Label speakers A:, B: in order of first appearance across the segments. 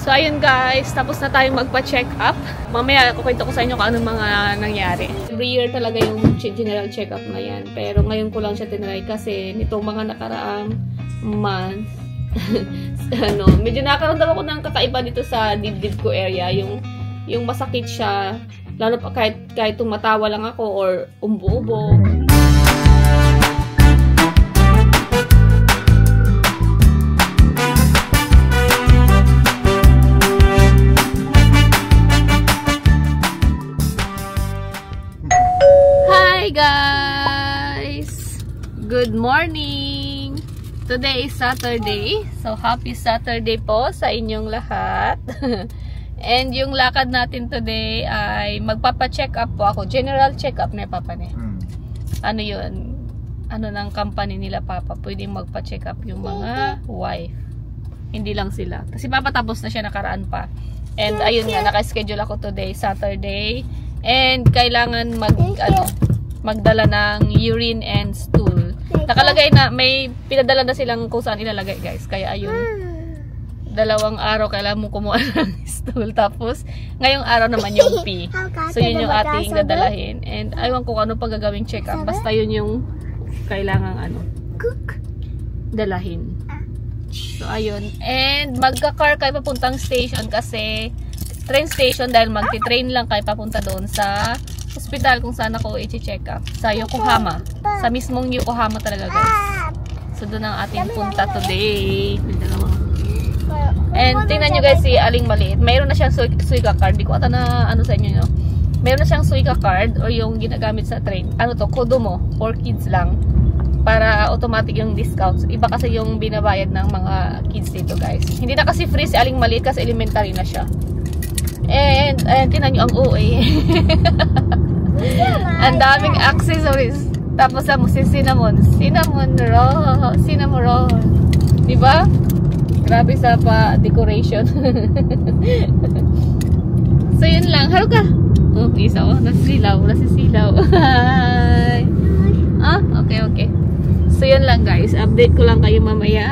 A: So, ayun guys, tapos na tayong magpa-check up. Mamaya, kukwento ko sa inyo kung anong mga nangyari. Every year talaga yung general check-up na yan. Pero ngayon ko lang siya tinry kasi nitong mga nakaraang month, medyo nakaramdam ako ng kakaiba dito sa dibdib ko area. Yung masakit siya, lalo pa kahit tumatawa lang ako or umbo-ubo. Hi guys! Good morning! Today is Saturday. So happy Saturday po sa inyong lahat. And yung lakad natin today ay magpapa-check up po ako. General check up na papa niya. Ano yun? Ano ng company nila papa? Pwedeng magpa-check up yung mga wife. Hindi lang sila. Kasi papa tapos na siya nakaraan pa. And ayun nga, naka-schedule ako today, Saturday. And kailangan magdala ng urine and stool. Nakalagay na, may pinadala na silang kung saan ilalagay guys. Kaya ayun, 2 araw kailangan mo kumuha ng stool. Tapos, ngayong araw naman yung pee. So yun yung ating dadalahin. And aywan ko ano pag gagawing check up. Basta yun yung kailangan dalahin. So ayun. And magka-car kayo papuntang station kasi train station dahil magti-train lang kayo papunta doon sa hospital kung saan ako i-check up. Sa Yokohama. Sa mismong Yokohama talaga guys. So doon ang ating punta today. And tingnan nyo guys si Aling Maliit. Mayroon na siyang Suica card. Di ko ata na ano sa inyo no. Mayroon na siyang Suica card o yung ginagamit sa train. Ano to? Kodomo. For kids lang. Para automatic yung discounts. Iba kasi yung binabayad ng mga kids dito guys. Hindi na kasi free si Aling Maliit kasi elementary na siya. And tingnan nyo ang OA. Ang daming accessories. Tapos si cinnamon roll. Diba? Grabe sa pa-decoration. So yun lang. Halo ka? Oh, isa oh. Nasisilaw. Hi. Ah, okay. So yun lang guys. Update ko lang kayo mamaya.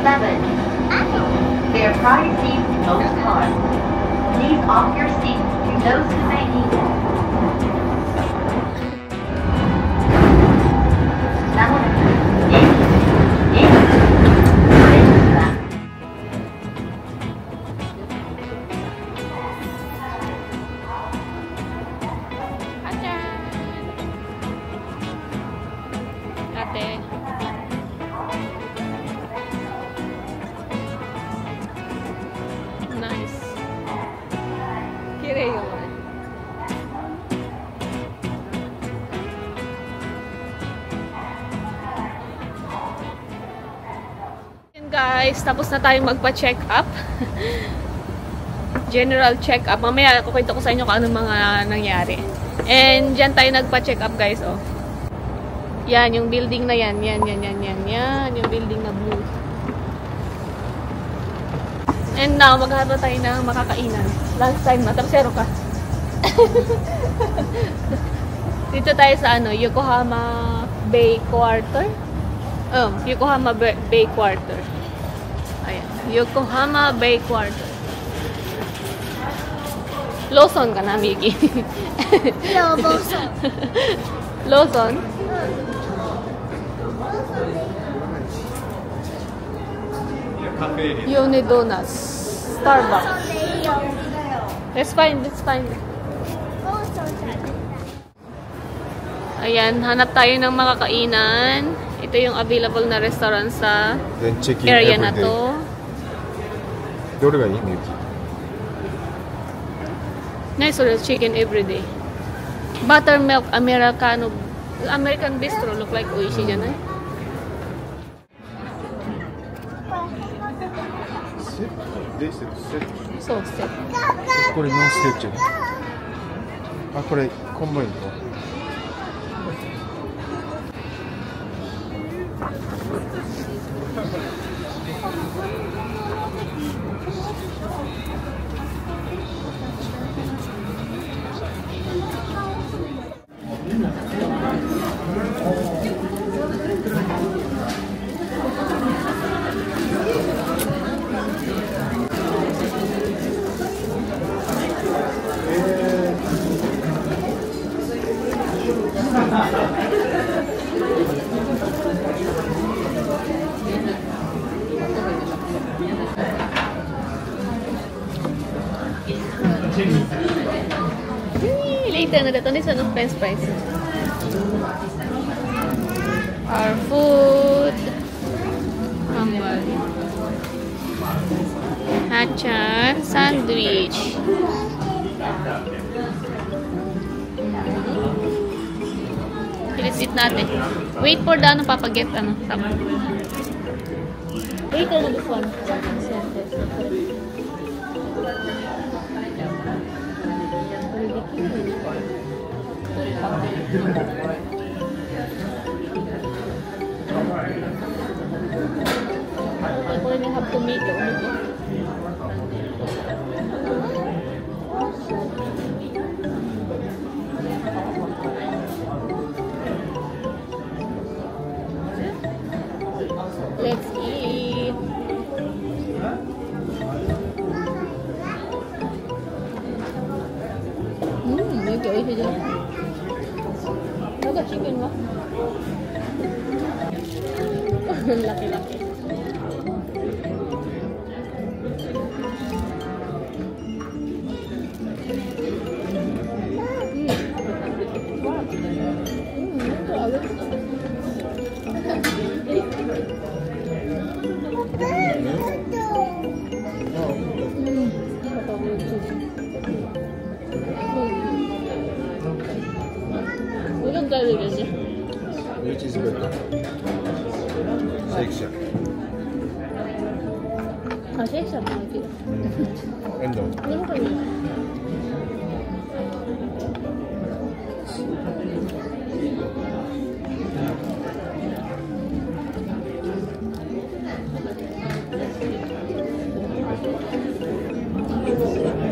B: 7. Their pride seats most cars. Please offer your seats to those who may need them.
A: Ate. Nice. Kirei yun. Guys, tapos na tayong magpa-check up. General check up. Mamaya kukwento ko sa inyo kung anong mga nangyari. And dyan tayo nagpa-check up guys, oh. Yan, yung building na yan. Yan. Yung building na blue. And now, maghahanap tayo ng makakainan. Last time na. Tapsero ka. Dito tayo sa Yokohama Bay Quarter. Yokohama Bay Quarter. Ayan. Yokohama Bay Quarter. Lawson ka na, Miki. Lawson? Yone Donuts. Starbucks. Let's find. Ayan, hanap tayo ng makakainan. Ito yung available na restaurant sa area na to. Nice, so chicken everyday. Buttermilk Americano. American bistro look like oishi dyan eh. So set.
C: これノンステッチ。あ、これコンボイント。
A: Later na dito. This one of french fries. Our food. Hambal. Hachan sandwich. Let's eat natin. Wait for the ano papaget ano. Tama. Wait na this one. Ako rin yung have tomato. Let's eat. Ito ito dyan. Ano chicken mo? Laki-laki.
C: Which is better? Shake Shack.
A: Shake Shack.
C: Endo.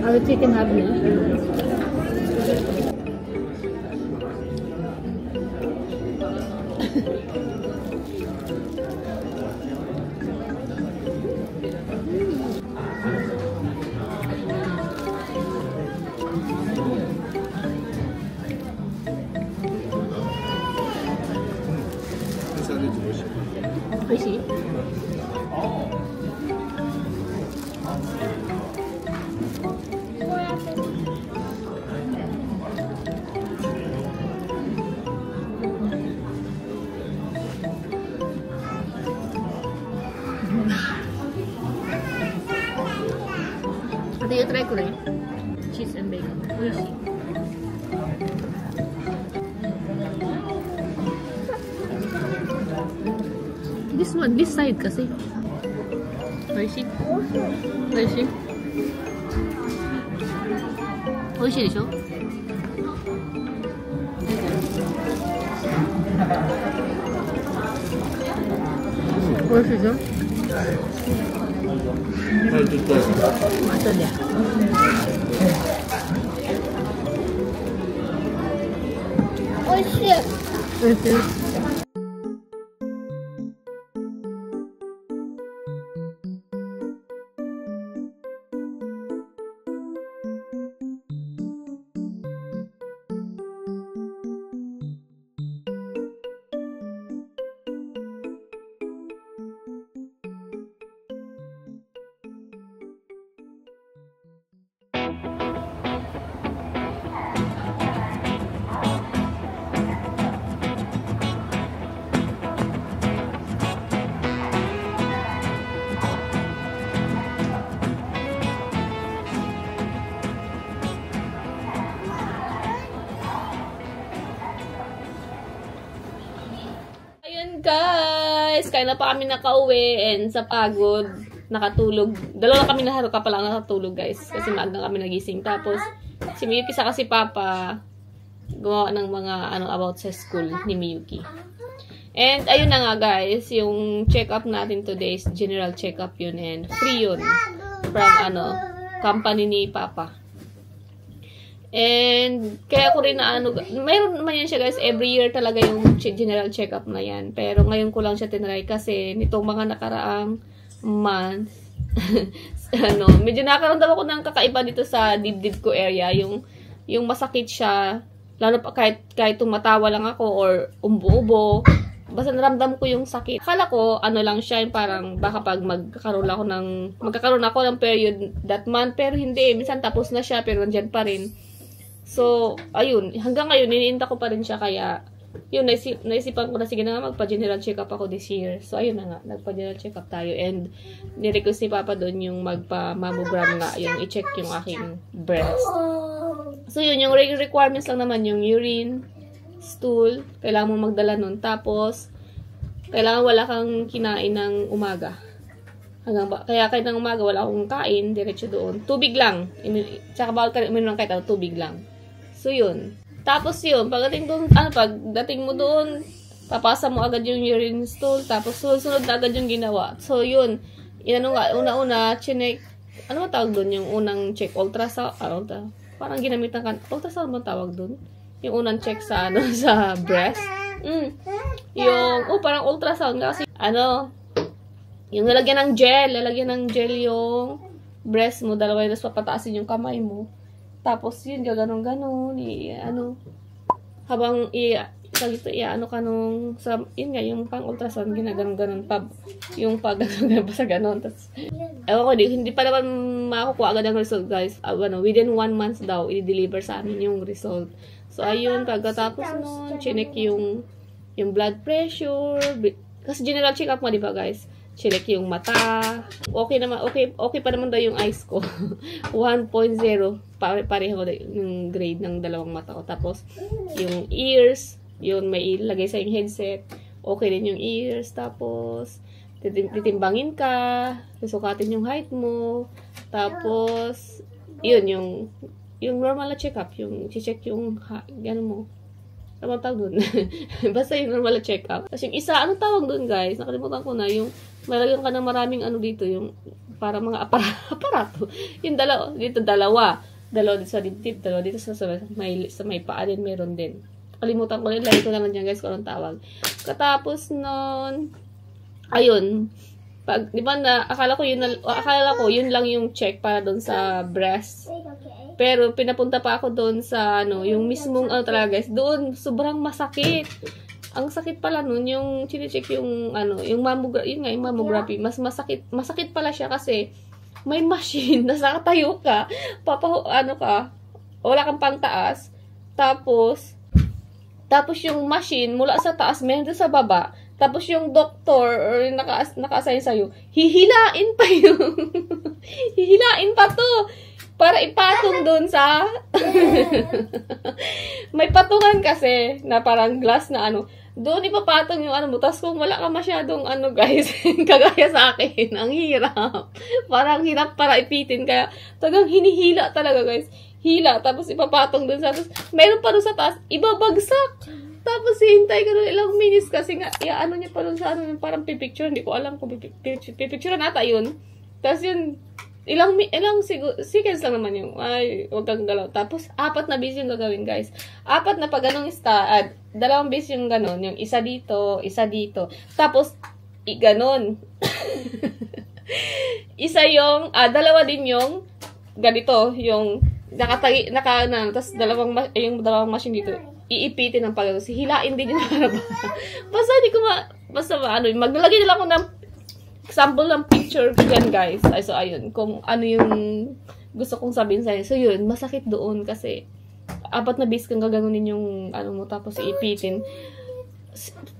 A: I will chicken have me. Fishy. Ito yung try ko rin. Cheese and bacon. Fishy. This one, this side kasi. Oishi. Oishi. Oishi でしょ? Oishi でしょ?
C: はい、絶対。
A: 後で。おいしい。おいしい。Guys, kaya na pa kami nakauwi and sa pagod, nakatulog. Dalawa kami ka pala nakatulog guys kasi maaga kami nagising. Tapos si Miyuki sa kasi Papa gumawa ng mga about sa school ni Miyuki. And ayun na nga guys, yung check-up natin today is general check-up yun and free yun from company ni Papa. And kaya ko rin na mayroon naman yan siya guys, every year talaga yung general check-up na yan. Pero ngayon ko lang siya tinry kasi nitong mga nakaraang month, medyo nakaramdam ako ng kakaiba dito sa dibdib ko area. Yung masakit siya, lalo pa kahit tumatawa lang ako or umbo-ubo, Basta naramdam ko yung sakit. Akala ko, ano lang siya, yung parang baka pag magkakaroon ako ng period that month, pero hindi. Minsan tapos na siya, pero nandyan pa rin. So, ayun. Hanggang ngayon, iniinta ko pa rin siya, kaya, yun, naisipan ko na, sige na nga, magpa-general check-up ako this year. So, ayun na nga, nagpa-general check-up tayo. And, nirequest ni Papa doon yung magpa-mammogram nga, yung i-check yung aking breast. So, yun, yung requirements lang naman, yung urine, stool, kailangan mo magdala nun. Tapos, kailangan wala kang kinain ng umaga. Kaya kahit ng umaga, wala akong kain, diretso doon. Tubig lang. Tsaka bawal ka uminom ng kahit ano, tubig lang. So, yun. Tapos yun, pagdating mo doon, papasa mo agad yung urine stool, tapos sunod na agad yung ginawa. So, yun. Una-una, chinek, ano ba tawag doon? Yung unang check, ultrasound, parang ginamitan ka, ultrasound ba tawag doon? Yung unang check sa, sa breast. Parang ultrasound kasi, yung lalagyan ng gel yung breast mo, dalawa yung papataasin yung kamay mo. Tapos yun, gaganon-ganon, habang yun nga, yung pang ultrasound, ginaganon-ganon, yung pag-ganon pa sa ganon. Tapos, ewan ko, hindi pa naman makakukuha agad ang result, guys. Within 1 month daw, i-deliver sa amin yung result. So, ayun, pagkatapos nun, chinek yung blood pressure, kasi general check-up mo, di ba, guys? Chinek yung mata, okay pa naman daw yung eyes ko. 1.0, pareho yung grade ng dalawang mata ko. Tapos, yung ears, yun, may ilagay sa yung headset, okay din yung ears. Tapos, titimbangin ka, susukatin yung height mo, tapos, yun, yung normal na check-up, yung check yung, gano'n mo, ano tawag dun? Basta yung normal na check-up. Tapos yung isa, ano tawag dun, guys? Nakalimutan ko na, yung malagyan ka ng maraming dito, yung para mga aparato. Yung dalawa dito sa dibdib, dalawa dito sa may paa din, meron din. Kalimutan ko na, lagi ko na lang dyan, guys, kung anong tawag. Katapos nun, ayun, di ba akala ko yun lang yung check para doon sa breast. Pero pinapunta pa ako doon sa yung mismong talaga, guys, doon sobrang masakit. Ang sakit pala nun, yung chine-check yung yung mammography, mas masakit pala siya kasi may machine na nakatayo ka, wala kang pangtaas. Tapos yung machine mula sa taas, meron sa baba. Tapos yung doktor or naka-assign sa'yo, hihilain pa to para ipatong doon sa may patungan kasi na parang glass na doon ipapatong yung mo. Tapos kung wala ka masyadong guys, kagaya sa akin, ang hirap. Parang hirap para ipitin. Kaya tagang hinihila talaga, guys. Hila. Tapos ipapatong doon sa tapos meron pa doon sa taas, ibabagsak. Tapos hintay ko doon ilang minutes kasi nga, niya pa doon sa parang pipicture. Hindi ko alam kung pipicture nata yun. Tapos yun, ilang seconds lang naman yung, huwag kang galaw. Tapos, 4 na base yung gagawin, guys. 4 na pag ganong 2 base yung ganon. Yung isa dito. Tapos, ganon. Isa yung, 2 din yung, ganito, yung, tapos yung dalawang machine dito, iipitin ng pagano. Hilain din yung harap. Basta maglalagay nila ako ng example ng picture yan, guys. So, ayun. Kung ano yung gusto kong sabihin sa'yo. So, yun. Masakit doon kasi 4 na base kang gaganunin yung mo tapos iipitin.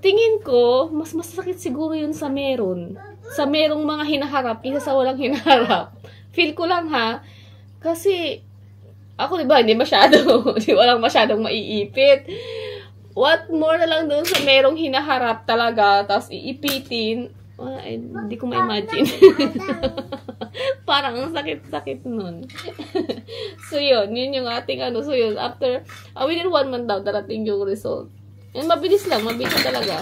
A: Tingin ko, mas masakit siguro yun sa meron. Sa merong mga hinaharap kaysa sa walang hinaharap. Feel ko lang, ha? Kasi, ako, diba, hindi masyado. Walang masyadong maiipit. What more na lang doon sa merong hinaharap talaga, tapos iipitin. Hindi ko ma-imagine. Parang ang sakit-sakit nun. So, yun yung ating So, yun, after, within 1 month daw, darating yung result. Yan, mabilis talaga.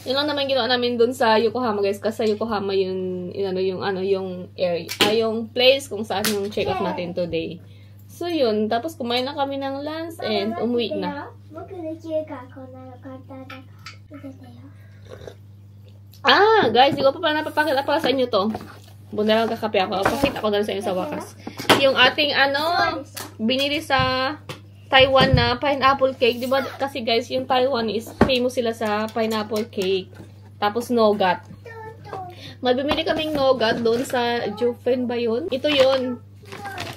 A: Yun lang naman ginawa namin dun sa Yokohama, guys. Kasi sa Yokohama yung area, yung place kung saan yung check-up natin today. So, yun. Tapos, kumain na kami ng lunch and umuwi na. Guys, hindi ko pa pala napapakita pala sa inyo to. Bunda lang kakape ako. Pakita ko na sa inyo sa wakas. Yung ating binili sa Taiwan na pineapple cake. Diba kasi guys, yung Taiwan is famous sila sa pineapple cake. Tapos nougat. Magbibili kaming nougat doon sa Jufen ba yun? Ito yun.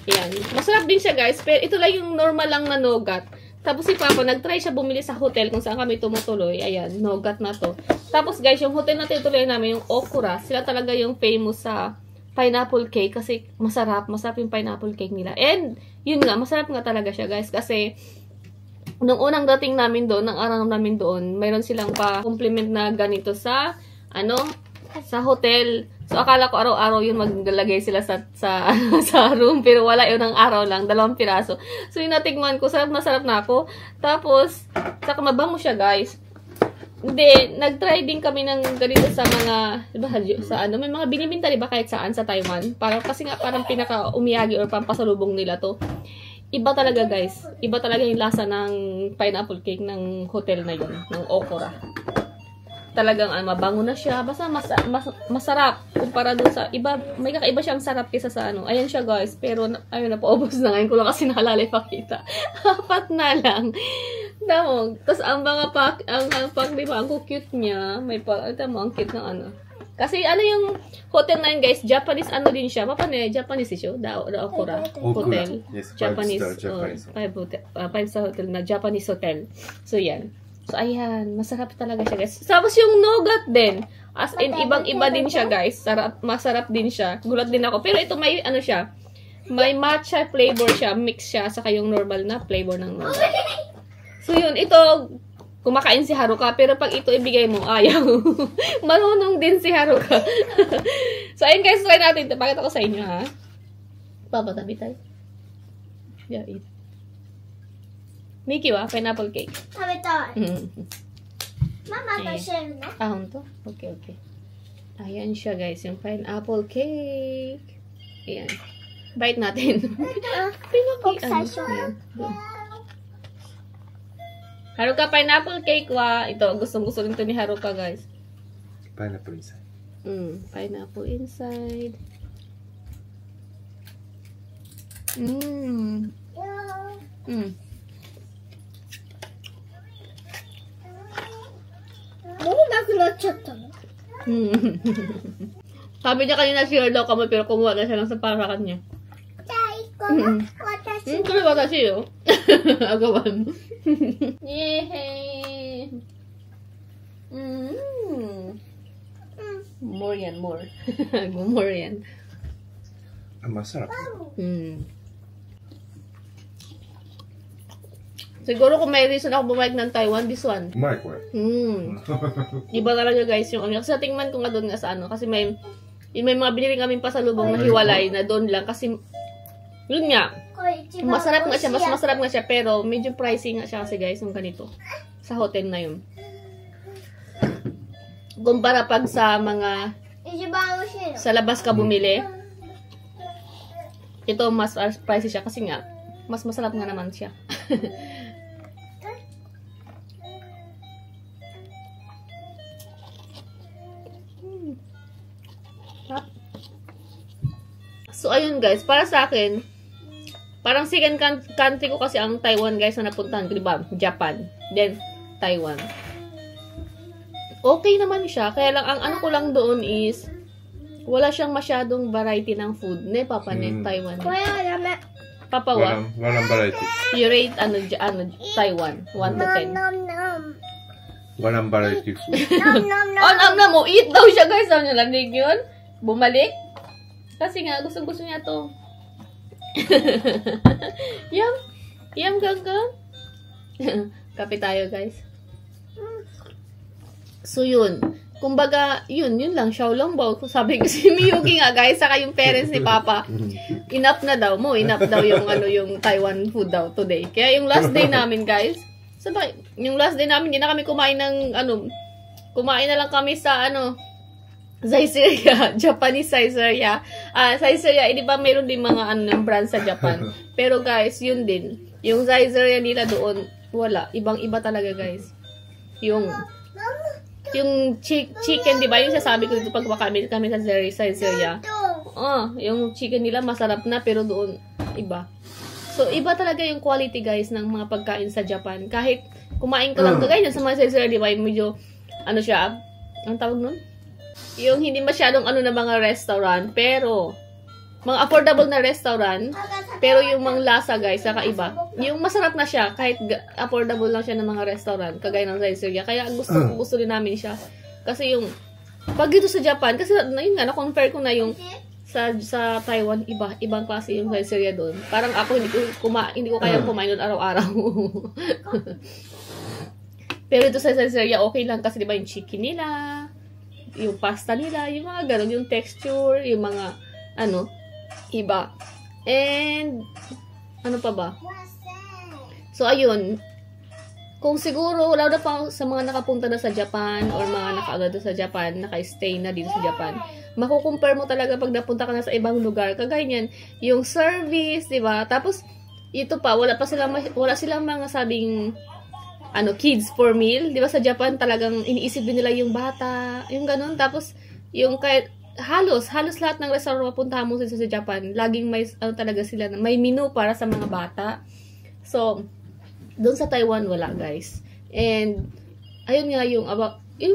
A: Ayan. Masarap din siya guys. Pero ito lang yung normal lang na nougat. Tapos si Papa, nag-try siya bumili sa hotel kung saan kami tumutuloy. Ayan, nougat na to. Tapos guys, yung hotel na tinutuloy namin, yung Okura, sila talaga yung famous sa pineapple cake kasi masarap. Masarap yung pineapple cake nila. And, yun nga, masarap nga talaga siya guys. Kasi, nung unang dating namin doon, ng araw namin doon, mayroon silang pa-compliment na ganito sa, sa hotel. So, akala ko araw-araw yun maglalagay sila sa room. Pero wala yun ng araw lang. 2 piraso. So, yung natigman ko, sarap na sarap na ako. Tapos, saka mabango siya, guys. Hindi, nag-try din kami ng ganito sa mga, diba, sa may mga binibinta, diba, kahit saan sa Taiwan. Kasi nga, parang pinaka-umiyagi or pampasalubong nila to. Iba talaga, guys. Iba talaga yung lasa ng pineapple cake ng hotel na yun, ng Okura. Talagang mabango na siya. Basta masarap kumpara dun sa iba. May kakaiba siyang sarap kaysa sa Ayan siya guys. Pero ayun na, paubos na ngayon ko lang kasi nakalala ipakita. 4 na lang. Damo. Tapos ang mga pack, diba, ang cute niya. May ito mo, ang cute ng Kasi yung hotel na yun guys, Japanese din siya. Japanese siya. Okura Hotel.
C: Yes,
A: Japanese.
C: 5-star
A: hotel na Japanese hotel. So yan. So, ayan. Masarap talaga siya, guys. Tapos yung nougat din. As in, ibang-iba din siya, guys. Masarap din siya. Gulat din ako. Pero ito, may siya. May matcha flavor siya. Mix siya. Saka yung normal na flavor ng nougat. So, yun. Ito, kumakain si Haruka. Pero pag ito ibigay mo, ayaw. Marunong din si Haruka. So, ayun, guys. Try natin ito. Pakita ko sa inyo, ha? Papatabi tayo. Yeah, eat. Mickey pineapple cake.
D: 食べたい。ママと一緒にね。
A: Honto? Okay. Ayan siya guys, yung pineapple cake. Ayan. Bite natin. Haruka pineapple cake wa. Ito, gustong-gusto rin ito ni Haruka guys.
C: Pineapple inside.
A: Pineapple inside. Sabi niya kanina share daw kami pero kumuha na siya lang sa para kanya. Kami watashi yo. Agawan. Yehey. More yan, more. More yan.
C: Masarap.
A: Siguro kung may reason ako bumalik ng Taiwan, this one.
C: Umay ko eh.
A: Iba talaga guys yung Kasi tingnan ko nga doon nga sa kasi may mga binili kaming pasalubong na hiwalay na doon lang. Kasi, yun nga. Masarap nga siya. Mas masarap nga siya. Pero medyo pricey nga siya kasi guys yung ganito. Sa hotel na yun. Kumpara pag sa mga sa labas ka bumili. Ito mas pricey siya kasi nga mas masarap nga naman siya. So, ayun guys, para sa akin, parang second country ko kasi ang Taiwan guys na napuntahan ko, diba? Japan, then Taiwan. Okay naman siya, kaya lang, ang ko lang doon is, wala siyang masyadong variety ng food, ne, Papa, ne, Taiwan. Papa, wa?
C: Walang variety.
A: You rate, Taiwan, 1 to 10.
C: Walang variety food.
A: Mo, eat daw siya guys, ano nyo, lanig yun? Bumalik? Kasi nga, gusto niya to. Yum, ganggang. Kape tayo, guys. So, yun. Kumbaga, yun lang. Xiaolong bao. Sabi ko si Miyuki nga, guys. Saka yung parents ni Papa. Enough na daw mo. Enough daw yung, yung Taiwan food daw today. Kaya yung last day namin, guys. Sabay, yung last day namin, hindi na kami kumain ng, kumain na lang kami sa, Saizeriya, Japanese Saizeriya. Saizeriya, di ba mayroon din mga brand sa Japan. Pero guys, yun din. Yung Saizeriya nila doon, wala. Ibang-iba talaga guys. Yung chicken, di ba? Yung sasabi ko dito pag kami sa Saizeriya. Yung chicken nila masarap na, pero doon, iba. So, iba talaga yung quality, guys, ng mga pagkain sa Japan. Kahit kumain ka lang ganyan sa mga sir, di ba, medyo, ano siya, ang tawag nun? Yung hindi masyadong ano na mga restaurant, pero, mga affordable na restaurant, pero yung mga lasa, guys, kakaiba. Yung masarap na siya, kahit affordable lang siya ng mga restaurant, kagaya ng Saizeriya. Kaya gusto din namin siya. Kasi yung, pag dito sa Japan, kasi yun nga, na-compare ko na yung sa Taiwan, ibang klase yung Saizeriya doon. Parang ako, hindi ko kayang kumain doon araw-araw. Pero ito sa Saizeriya, okay lang kasi diba yung chicken nila, yung pasta nila, yung mga ganun, yung texture, yung mga, ano, iba. And, ano pa ba? So, ayun. Kung siguro, lalo na pa sa mga nakapunta na sa Japan or mga nakaagad sa Japan, naka-stay na dito sa Japan, makukumpare mo talaga pag napunta ka na sa ibang lugar. Kagaya niyan, yung service, di ba? Tapos, ito pa, wala silang mga sabing, ano, kids for meal. Di ba sa Japan, talagang iniisip din nila yung bata, yung ganun. Tapos, yung kahit, halos lahat ng restaurant mapuntahan mo sa Japan, laging may, ano talaga sila, may menu para sa mga bata. So, doon sa Taiwan, wala, guys. And, ayun nga yung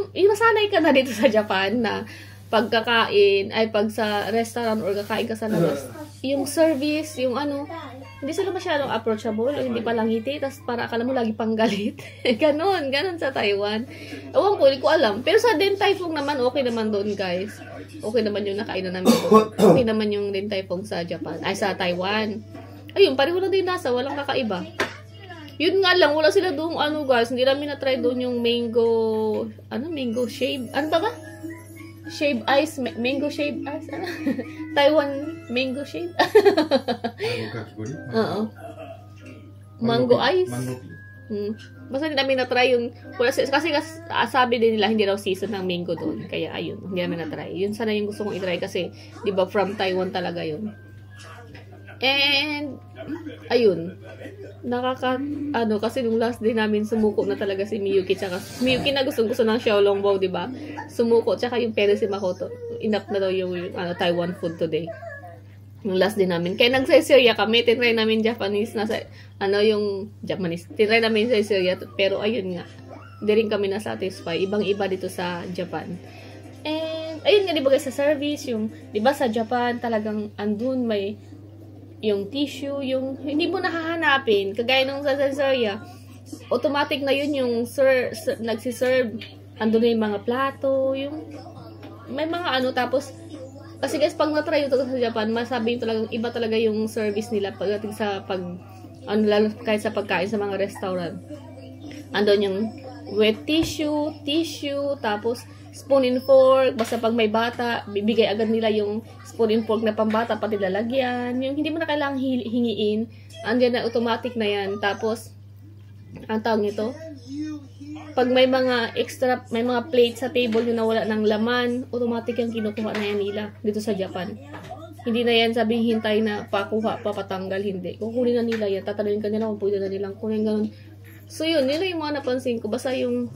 A: masanay ka na dito sa Japan na pagkakain, ay pag sa restaurant or kakain ka sa labas, yung service, yung ano, hindi sila masyadong approachable, o hindi pa lang ngiti, tapos para akala mo lagi pang galit. Ganon sa Taiwan. Ewan ko, hindi ko alam. Pero sa Din Tai Fung naman, okay naman doon, guys. Okay naman yung nakainan namin doon. Okay naman yung Din Tai Fung sa Japan, ay sa Taiwan. Ayun, pareho lang din nasa, walang kakaiba. Yun nga lang, wala sila doon, ano guys, hindi namin na-try doon yung mango shave, ano ba? Shave ice, mango shave ice, ano? Taiwan mango shave? Oo. Mango ice? Basta hindi namin na-try yung, kasi sabi din nila, hindi raw season ng mango doon, kaya ayun, hindi namin na-try. Yun sana yung gusto kong i-try kasi, di ba from Taiwan talaga yun. And, ayun, kasi nung last day namin, sumuko na talaga si Miyuki, tsaka, Miyuki na gusto ng Xiaolongbao, diba? Sumuko, tsaka yung pero si Makoto, enough na daw yung Taiwan food today. Yung last day namin. Kaya nag-Saizeriya kami, tinry namin Japanese, tinry namin Saizeriya, pero ayun nga, hindi rin kami na-satisfy, ibang-iba dito sa Japan. And, ayun nga, diba guys, sa service, yung, diba sa Japan, talagang andun may, yung tissue, yung hindi mo nahahanapin, kagaya nung sa Saizeriya, automatic na yun yung nagsiserve, andun na yung mga plato, yung may mga ano, tapos kasi guys, pag na-try ito sa Japan, masabi yung talagang iba talaga yung service nila pagdating sa lalo kahit sa pagkain sa mga restaurant. Andun yung wet tissue, tapos spoon and fork, basta pag may bata, bibigay agad nila yung spoon and fork na pambata, pati lalagyan, yung hindi mo na kailangang hingiin, andyan na automatic na yan. Tapos, ang tawag nito, pag may mga extra, may mga plate sa table yung nawala ng laman, automatic yung kinukuha na yan nila dito sa Japan. Hindi na yan sabing hintay na papatanggal, hindi. Kukunin na nila yan, tatanungin ka nila kung pwede na nilang kunin, ganun. So yun, yun yung mga napansin ko, basta yung,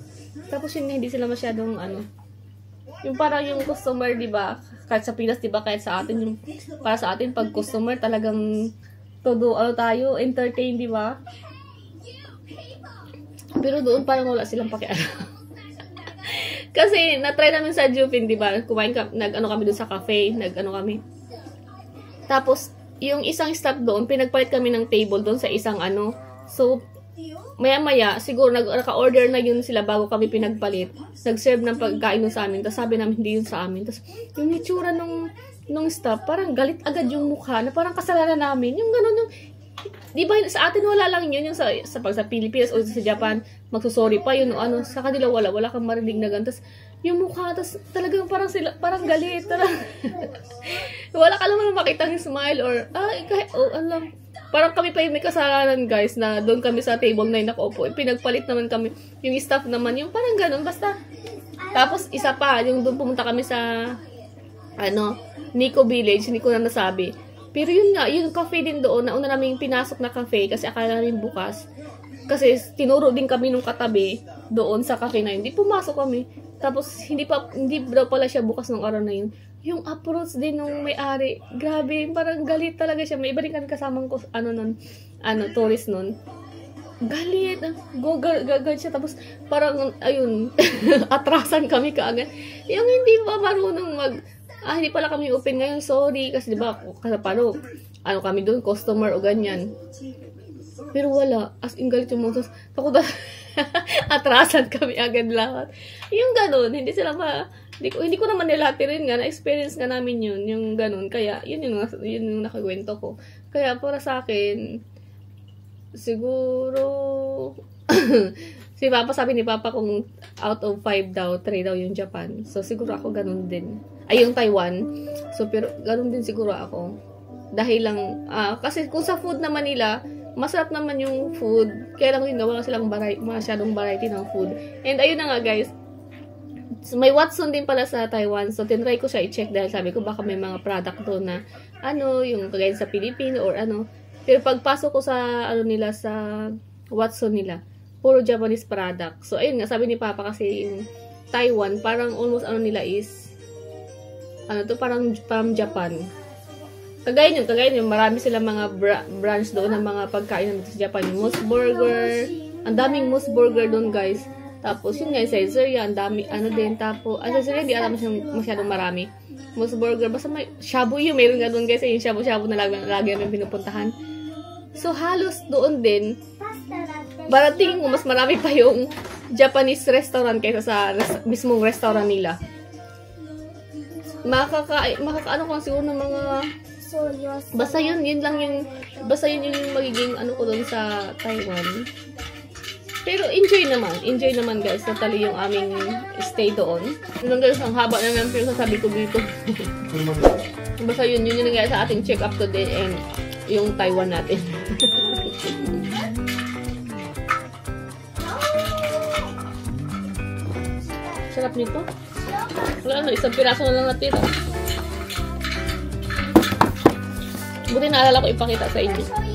A: tapos yun hindi sila masyadong yung parang yung customer, di ba? Kahit sa Pinas, di ba? Kahit sa atin, yung para sa atin pag customer talagang todo tayo, entertain, di ba? Pero doon parang wala silang pakialam. Kasi na-try namin sa Jupin, di ba? Kumain kami doon sa cafe, kami. Tapos yung isang staff doon, pinagpalit kami ng table doon sa isang So maya-maya, siguro naka-order na yun sila bago kami pinagpalit. Nag-serve ng pagkain nun sa amin. Tapos sabi namin, hindi yun sa amin. Tapos yung itsura nung staff, parang galit agad yung mukha na parang kasalanan namin. Yung gano'n, yung, di ba sa atin wala lang yun. Yung sa Pilipinas o sa Japan, magsusorry pa yun. Sa kanila wala kang marinig na gano'n. Tapos yung mukha, tapos talagang parang galit. Wala ka naman makita yung smile or, parang kami pa yung may kasalanan, guys, na doon kami sa table 9 nakaupo. Pinagpalit naman kami. Yung staff naman, yung parang ganun. Basta, tapos isa pa, yung doon pumunta kami sa, Nico Village, hindi ko na nasabi. Pero yun nga, yung cafe din doon, nauna namin pinasok na cafe kasi akala namin bukas. Kasi tinuro din kami nung katabi doon sa cafe na yun. Hindi pumasok kami. Tapos, hindi daw pala siya bukas ng araw na yun. yung approach din nung may-ari, grabe, parang galit talaga siya. May iba rin kami kasamang tourist nun. Galit, gagal siya. Tapos, parang, ayun, atrasan kami kaagad. Yung hindi pa marunong hindi pala kami open ngayon, sorry. Kasi, diba, kami doon, customer o ganyan. Pero wala, as in galit yung mga, takot atrasan kami agad lahat. Yung ganun, hindi ko naman nilatirin nga, na-experience nga namin yun, yung ganun. Kaya, yun yung nakagwento ko. Kaya, para sa akin, siguro, sabi ni Papa kung out of 5 daw, 3 daw yung Japan. So, siguro ako ganun din. Ay, yung Taiwan. So, pero, ganun din siguro ako. Dahil lang, kasi kung sa food naman nila, masarap naman yung food. Kaya lang yun, wala silang masyadong variety ng food. And ayun na nga guys, may Watson din pala sa Taiwan. So, tinry ko siya i-check dahil sabi ko baka may mga product doon na yung kagaya sa Pilipino or Pero pagpasok ko sa nila sa Watson nila, puro Japanese product. So, ayun nga, sabi ni Papa kasi yung Taiwan, parang almost nila is parang Japan. Kagaya nyo, marami silang mga branch doon ng mga pagkain sa Japan. Yung Moose Burger, ang daming Moose Burger doon guys. Tapos yun nga, sa Caesarea, ang dami, din. Tapos, Caesarea, hindi alam masyadong marami. Moose Burger, basta may shabu yun, meron nga doon guys, yung shabu-shabu na lagi namin pinupuntahan. So, halos doon din, tingin ko mas marami pa yung Japanese restaurant kaysa sa mismong restaurant nila. Makakaano ko siguro ng mga basta yun lang yung magiging ko doon sa Taiwan. Pero enjoy naman guys, totally yung aming stay doon. Yun guys, ang haba na ng pero sasabi ko dito. Basta yun guys sa ating check up today and yung Taiwan natin. Sarap nito. Wala na, isang piraso na lang natira. Buti naalala ko ipakita sa inyo.